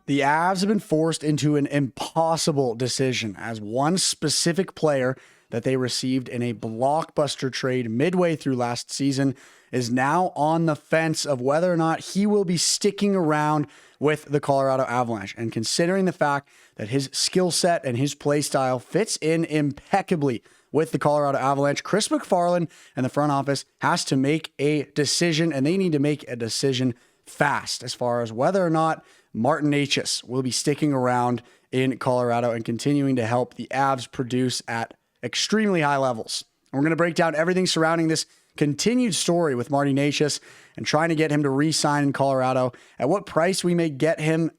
The Avs have been forced into an impossible decision as one specific player that they received in a blockbuster trade midway through last season is now on the fence of whether or not he will be sticking around with the Colorado Avalanche. And considering the fact that his skill set and his play style fits in impeccably with the Colorado Avalanche, Chris MacFarland and the front office has to make a decision, and they need to make a decision fast as far as whether or not Martin Necas will be sticking around in Colorado and continuing to help the Avs produce at extremely high levels. And we're going to break down everything surrounding this continued story with Marty Necas and trying to get him to re-sign in Colorado, at what price we may get him,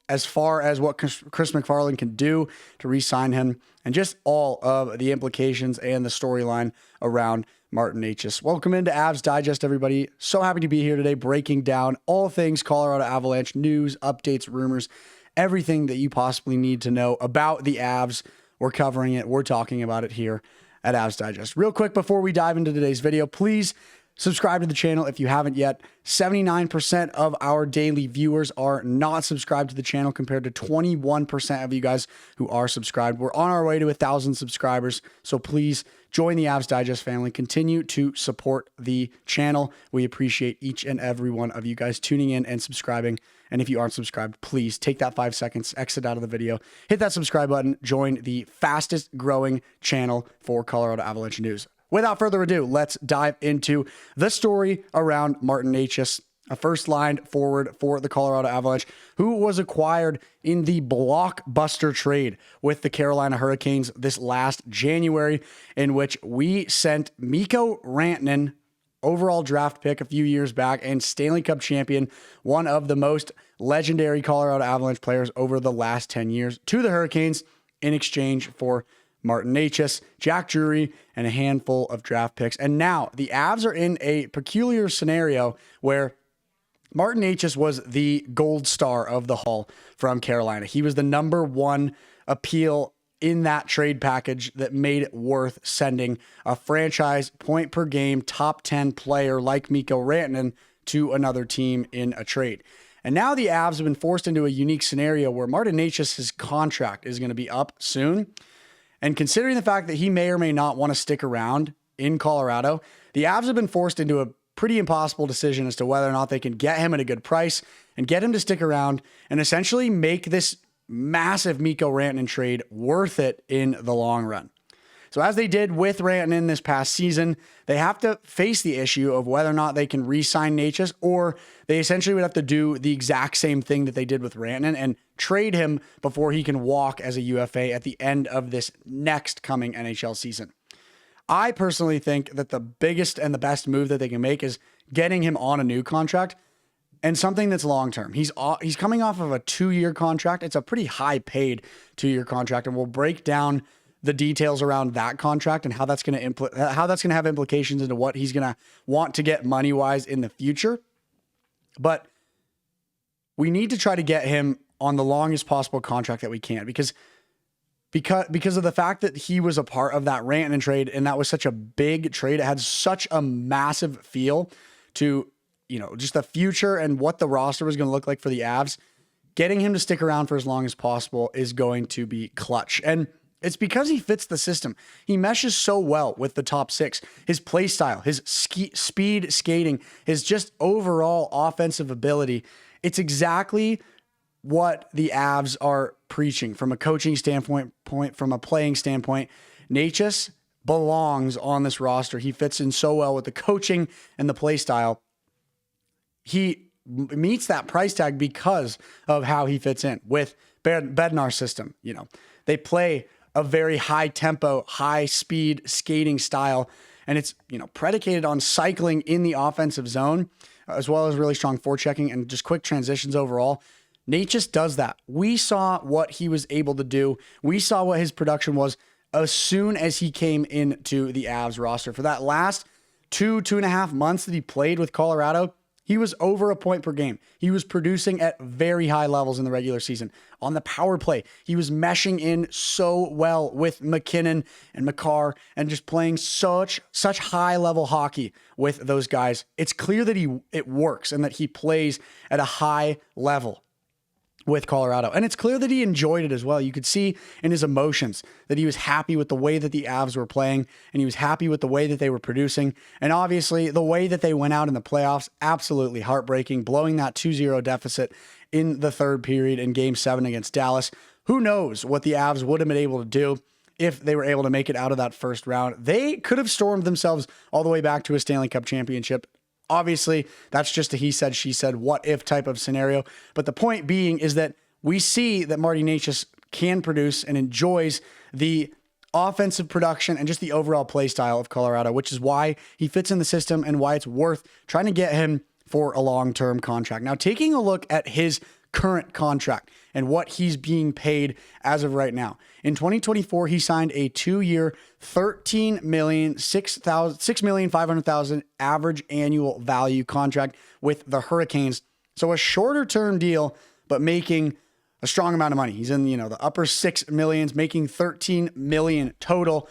as far as what Chris MacFarland can do to re-sign him, and just all of the implications and the storyline around Martin Necas. Welcome into Avs Digest, everybody. So happy to be here today, breaking down all things Colorado Avalanche news, updates, rumors, everything that you possibly need to know about the Avs. We're covering it. We're talking about it here at Avs Digest. Real quick before we dive into today's video, please subscribe to the channel if you haven't yet. 79% of our daily viewers are not subscribed to the channel compared to 21% of you guys who are subscribed. We're on our way to 1,000 subscribers, so please join the Avs Digest family. Continue to support the channel. We appreciate each and every one of you guys tuning in and subscribing. And if you aren't subscribed, please take that 5 seconds, exit out of the video, hit that subscribe button, join the fastest growing channel for Colorado Avalanche news. Without further ado, let's dive into the story around Martin Necas, a first-line forward for the Colorado Avalanche, who was acquired in the blockbuster trade with the Carolina Hurricanes this last January, in which we sent Mikko Rantanen, overall draft pick a few years back and Stanley Cup champion, one of the most legendary Colorado Avalanche players over the last 10 years, to the Hurricanes in exchange for Martin Necas, Jack Drury, and a handful of draft picks. And now the Avs are in a peculiar scenario where Martin Necas was the gold star of the haul from Carolina. He was the number one appeal in that trade package that made it worth sending a franchise point per game top 10 player like Mikko Rantanen to another team in a trade. And now the Avs have been forced into a unique scenario where Martin Necas' contract is going to be up soon. And considering the fact that he may or may not want to stick around in Colorado, the Avs have been forced into a pretty impossible decision as to whether or not they can get him at a good price and get him to stick around and essentially make this massive Mikko Rantanen trade worth it in the long run. So as they did with Rantanen this past season, they have to face the issue of whether or not they can re-sign Necas, or they essentially would have to do the exact same thing that they did with Rantanen and trade him before he can walk as a UFA at the end of this next coming NHL season. I personally think that the biggest and the best move that they can make is getting him on a new contract and something that's long-term. He's coming off of a 2-year contract. It's a pretty high-paid 2-year contract, and we'll break down the details around that contract and how that's going to have implications into what he's going to want to get money-wise in the future. But we need to try to get him on the longest possible contract that we can, because of the fact that he was a part of that Rantanen trade, and that was such a big trade. It had such a massive feel to, just the future and what the roster was going to look like for the Avs. Getting him to stick around for as long as possible is going to be clutch. And it's because he fits the system. He meshes so well with the top six. His play style, his speed skating, his just overall offensive ability. It's exactly what the Avs are preaching from a coaching standpoint, from a playing standpoint. Necas belongs on this roster. He fits in so well with the coaching and the play style. He meets that price tag because of how he fits in with Bednar system. They play a very high tempo, high speed skating style. And it's, predicated on cycling in the offensive zone, as well as really strong forechecking and just quick transitions overall. Necas does that. We saw what he was able to do. We saw what his production was as soon as he came into the Avs roster. For that last 2.5 months that he played with Colorado, he was over a point per game. He was producing at very high levels in the regular season. On the power play, he was meshing in so well with MacKinnon and Makar and just playing such high level hockey with those guys. It's clear that it works and that he plays at a high level. with Colorado. And it's clear that he enjoyed it as well. You could see in his emotions that he was happy with the way that the Avs were playing, and he was happy with the way that they were producing. And obviously, the way that they went out in the playoffs, absolutely heartbreaking, blowing that 2-0 deficit in the third period in Game 7 against Dallas. Who knows what the Avs would have been able to do if they were able to make it out of that first round. They could have stormed themselves all the way back to a Stanley Cup championship. Obviously, that's just a he said, she said, what if type of scenario. But the point being is that we see that Marty Necas can produce and enjoys the offensive production and just the overall play style of Colorado, which is why he fits in the system and why it's worth trying to get him for a long-term contract. Now, taking a look at his current contract and what he's being paid as of right now. In 2024, he signed a 2-year, $6,500,000 average annual value contract with the Hurricanes. So a shorter term deal, but making a strong amount of money. He's in, the upper 6 millions, making 13 million total.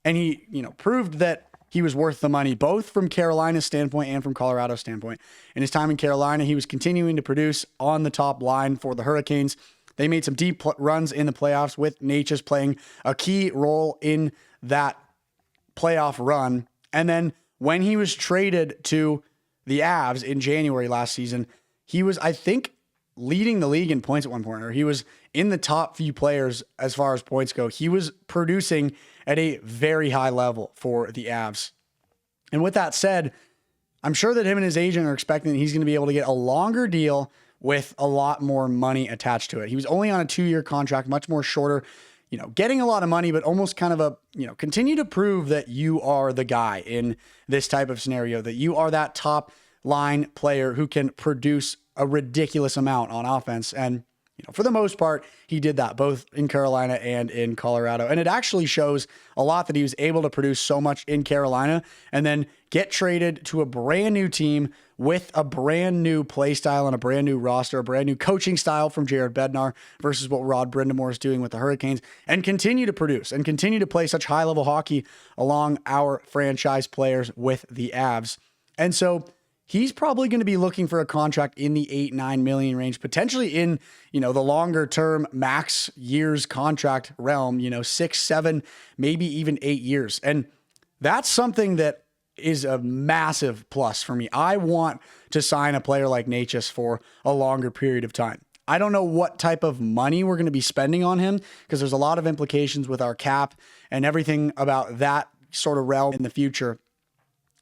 And he, proved that he was worth the money, both from Carolina's standpoint and from Colorado's standpoint. In his time in Carolina, he was continuing to produce on the top line for the Hurricanes. They made some deep runs in the playoffs with Necas playing a key role in that playoff run. And then when he was traded to the Avs in January last season, he was, I think, leading the league in points at one point, or he was in the top few players as far as points go. He was producing at a very high level for the Avs. And with that said, I'm sure that him and his agent are expecting that he's going to be able to get a longer deal with a lot more money attached to it. He was only on a 2-year contract, much more shorter, getting a lot of money, but almost kind of a, continue to prove that you are the guy in this type of scenario, that you are that top line player who can produce a ridiculous amount on offense. And, for the most part, he did that both in Carolina and in Colorado. And it actually shows a lot that he was able to produce so much in Carolina and then get traded to a brand new team with a brand new play style and a brand new roster, a brand new coaching style from Jared Bednar versus what Rod Brindamore is doing with the Hurricanes, and continue to produce and continue to play such high-level hockey along our franchise players with the Avs. And so he's probably going to be looking for a contract in the 8-9 million range, potentially in, the longer term max years contract realm, 6, 7, maybe even 8 years. And that's something that is a massive plus for me. I want to sign a player like Necas for a longer period of time. I don't know what type of money we're going to be spending on him because there's a lot of implications with our cap and everything about that sort of realm in the future.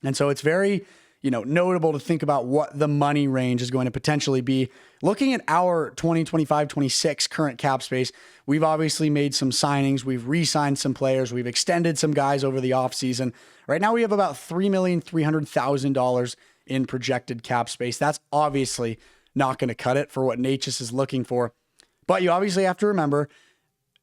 And so it's very, notable to think about what the money range is going to potentially be. Looking at our 2025-26 current cap space, we've obviously made some signings. We've re-signed some players. We've extended some guys over the offseason. Right now we have about $3,300,000 in projected cap space. That's obviously not going to cut it for what Necas is looking for. But you obviously have to remember,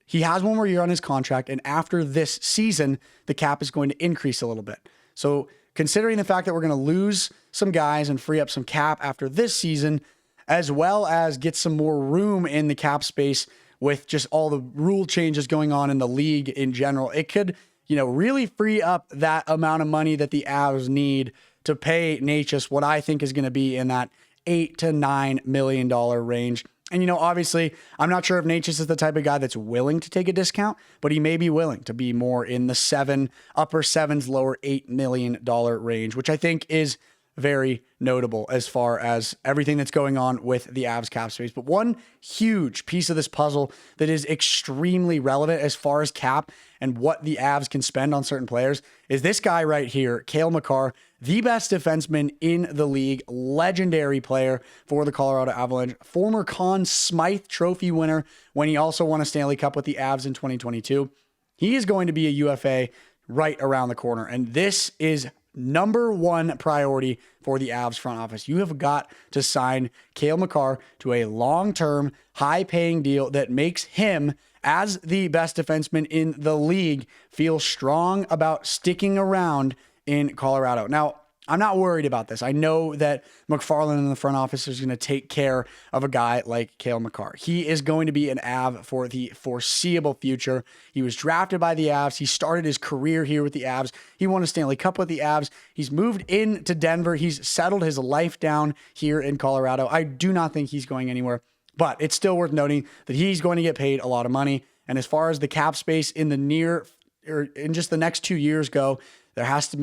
he has one more year on his contract, and after this season, the cap is going to increase a little bit. So considering the fact that we're going to lose some guys and free up some cap after this season, as well as get some more room in the cap space with just all the rule changes going on in the league in general, it could, really free up that amount of money that the Avs need to pay Necas what I think is going to be in that $8 to $9 million range. And, obviously, I'm not sure if Necas is the type of guy that's willing to take a discount, but he may be willing to be more in the upper 7s, lower $8 million range, which I think is very notable as far as everything that's going on with the Avs cap space. But one huge piece of this puzzle that is extremely relevant as far as cap and what the Avs can spend on certain players is this guy right here, Cale Makar, the best defenseman in the league, legendary player for the Colorado Avalanche, former Conn Smythe Trophy winner when he also won a Stanley Cup with the Avs in 2022. He is going to be a UFA right around the corner, and this is number one priority for the Avs front office. You have got to sign Kale Makar to a long-term, high-paying deal that makes him, as the best defenseman in the league, feel strong about sticking around in Colorado. Now, I'm not worried about this. I know that MacFarland in the front office is going to take care of a guy like Cale Makar. He is going to be an Av for the foreseeable future. He was drafted by the Avs. He started his career here with the Avs. He won a Stanley Cup with the Avs. He's moved into Denver. He's settled his life down here in Colorado. I do not think he's going anywhere. But it's still worth noting that he's going to get paid a lot of money. And as far as the cap space in the near or in just the next 2 years go, there has to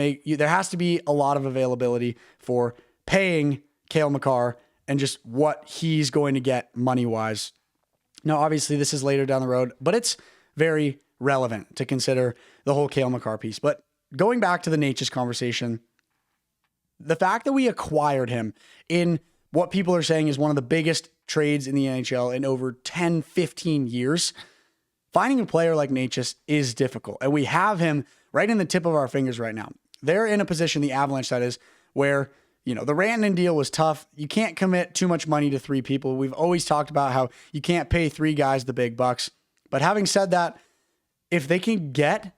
be a lot of availability for paying Cale Makar and just what he's going to get money-wise. Now, obviously, this is later down the road, but it's very relevant to consider the whole Cale Makar piece. But going back to the Necas conversation, the fact that we acquired him in what people are saying is one of the biggest trades in the NHL in over 10, 15 years, finding a player like Necas is difficult. And we have him right in the tip of our fingers right now. They're in a position, the Avalanche that is, where, the Rantanen deal was tough. You can't commit too much money to 3 people. We've always talked about how you can't pay 3 guys the big bucks. But having said that, if they can get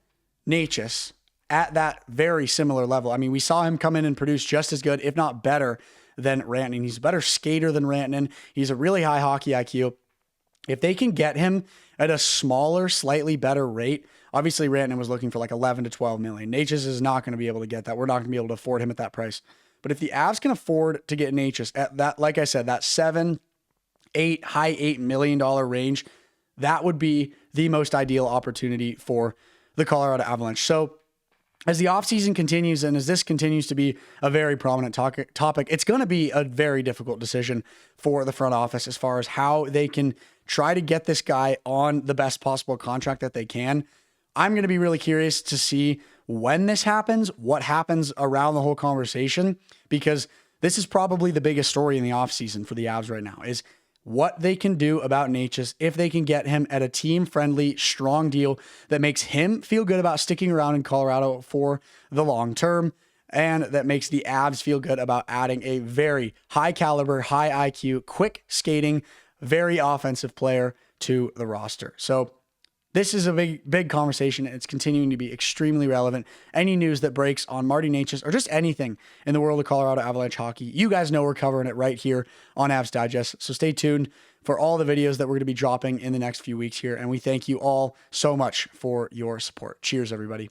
Necas at that very similar level, I mean, we saw him come in and produce just as good, if not better, than Rantanen. He's a better skater than Rantanen. He's a really high hockey IQ. If they can get him at a smaller, slightly better rate, obviously Rantanen was looking for like 11 to 12 million. Necas is not going to be able to get that. We're not going to be able to afford him at that price. But if the Avs can afford to get Necas at that, like I said, that 7, 8, high $8 million range, that would be the most ideal opportunity for the Colorado Avalanche. So as the offseason continues and as this continues to be a very prominent topic, it's going to be a very difficult decision for the front office as far as how they can try to get this guy on the best possible contract that they can. I'm going to be really curious to see when this happens, what happens around the whole conversation, because this is probably the biggest story in the offseason for the Avs right now, is what they can do about Necas if they can get him at a team-friendly, strong deal that makes him feel good about sticking around in Colorado for the long term, and that makes the Avs feel good about adding a very high-caliber, high IQ, quick skating, very offensive player to the roster. So this is a big conversation. It's continuing to be extremely relevant. Any news that breaks on Marty Necas or just anything in the world of Colorado Avalanche hockey, you guys know we're covering it right here on Avs Digest. So stay tuned for all the videos that we're going to be dropping in the next few weeks here. And we thank you all so much for your support. Cheers, everybody.